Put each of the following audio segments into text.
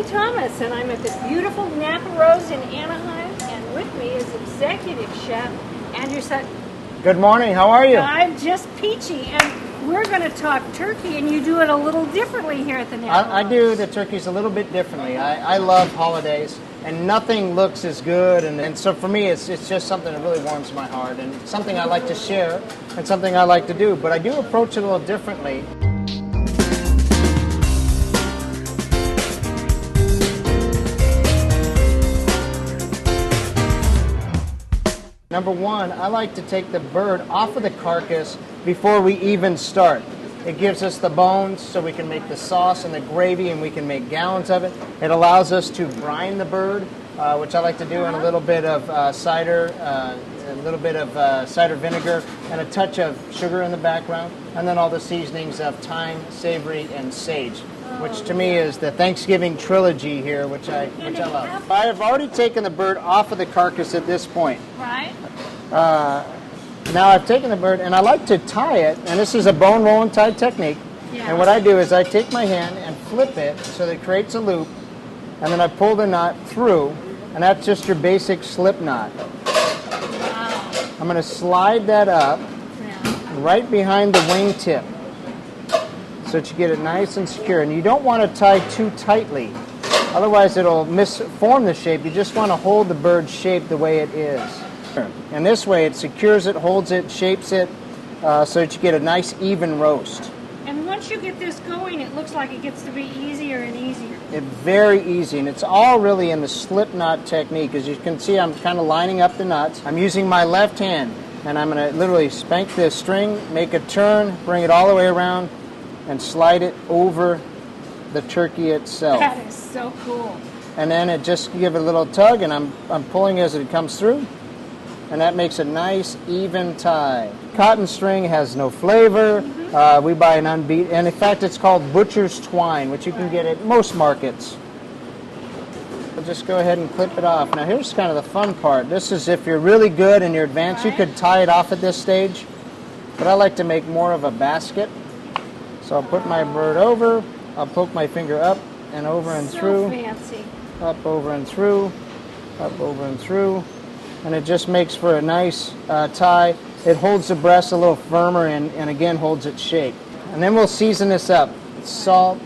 Kathy Thomas, and I'm at the beautiful Napa Rose in Anaheim, and with me is Executive Chef Andrew Sutton. Good morning, how are you? I'm just peachy, and we're going to talk turkey, and you do it a little differently here at the Napa Rose. I do the turkeys a little bit differently. I love holidays, and nothing looks as good, and so for me it's just something that really warms my heart, and something I like to share, and something I like to do, but I do approach it a little differently. Number one, I like to take the bird off of the carcass before we even start. It gives us the bones so we can make the sauce and the gravy, and we can make gallons of it. It allows us to brine the bird, which I like to do in a little bit of cider vinegar, and a touch of sugar in the background, and then all the seasonings of thyme, savory, and sage, which to me is the Thanksgiving trilogy here, which I love. I have already taken the bird off of the carcass at this point. Right. Now I've taken the bird, and I like to tie it, and this is a bone roll and tie technique. Yeah. And what I do is I take my hand and flip it so that it creates a loop, and then I pull the knot through, and that's just your basic slip knot. Wow. I'm going to slide that up right behind the wingtip so that you get it nice and secure. And you don't want to tie too tightly, otherwise it'll misform the shape. You just want to hold the bird's shape the way it is. And this way it secures it, holds it, shapes it, so that you get a nice even roast. And once you get this going, it looks like it gets to be easier and easier. It's very easy, and it's all really in the slip knot technique. As you can see, I'm kind of lining up the knots. I'm using my left hand, and I'm going to literally spank this string, make a turn, bring it all the way around, and slide it over the turkey itself. That is so cool. And then it just give it a little tug, and I'm pulling as it comes through. And that makes a nice, even tie. Cotton string has no flavor. We buy an unbeat, and in fact, it's called butcher's twine, which you can get at most markets. I'll just go ahead and clip it off. Now, here's kind of the fun part. This is if you're really good and you're advanced, you could tie it off at this stage. But I like to make more of a basket. So I'll put my bird over. I'll poke my finger up and over and through. So fancy. Up, over, and through. Up, over, and through. And it just makes for a nice tie. It holds the breast a little firmer and again holds its shape. And then we'll season this up. Salt,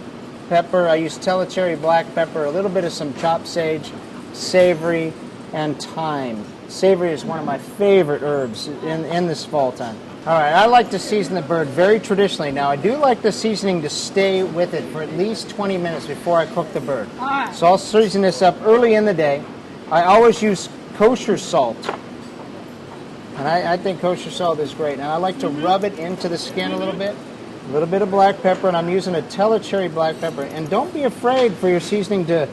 pepper, I use Telecheri black pepper, a little bit of some chopped sage, savory, and thyme. Savory is one of my favorite herbs in this fall time. All right, I like to season the bird very traditionally. Now, I do like the seasoning to stay with it for at least 20 minutes before I cook the bird. All right. So I'll season this up early in the day. I always use kosher salt, and I think kosher salt is great. And I like to rub it into the skin a little bit of black pepper, and I'm using a Telecheri black pepper. And don't be afraid for your seasoning to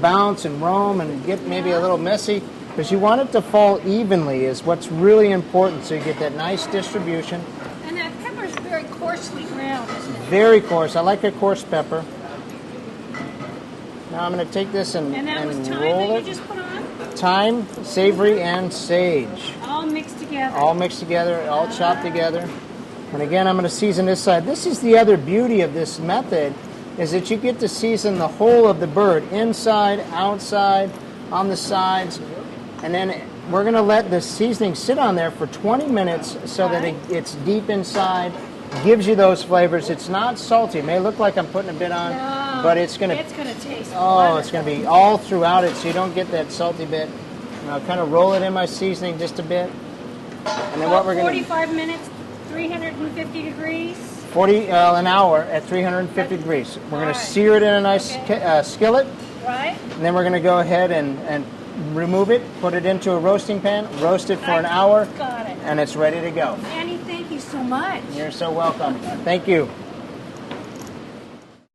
bounce and roam and get maybe a little messy, because you want it to fall evenly is what's really important, so you get that nice distribution. And that pepper is very coarsely ground, isn't it? Very coarse. I like a coarse pepper. Now I'm going to take this and that was thyme roll that it. you just put on? Thyme, savory, and sage. All mixed together. All mixed together, all chopped together. And again, I'm going to season this side. This is the other beauty of this method, is that you get to season the whole of the bird, inside, outside, on the sides. And then we're going to let the seasoning sit on there for 20 minutes so that it's deep inside, gives you those flavors. It's not salty. It may look like I'm putting a bit on, but it's going to taste wonderful. It's going to be all throughout it, so you don't get that salty bit. And I'll kind of roll it in my seasoning just a bit. And then what we're going to 45 minutes, 350 degrees. An hour at 350 degrees. We're going to sear it in a nice skillet. Right. And then we're going to go ahead and remove it, put it into a roasting pan, roast it for an hour, Got it. and it's ready to go. Annie, thank you so much. You're so welcome. Thank you.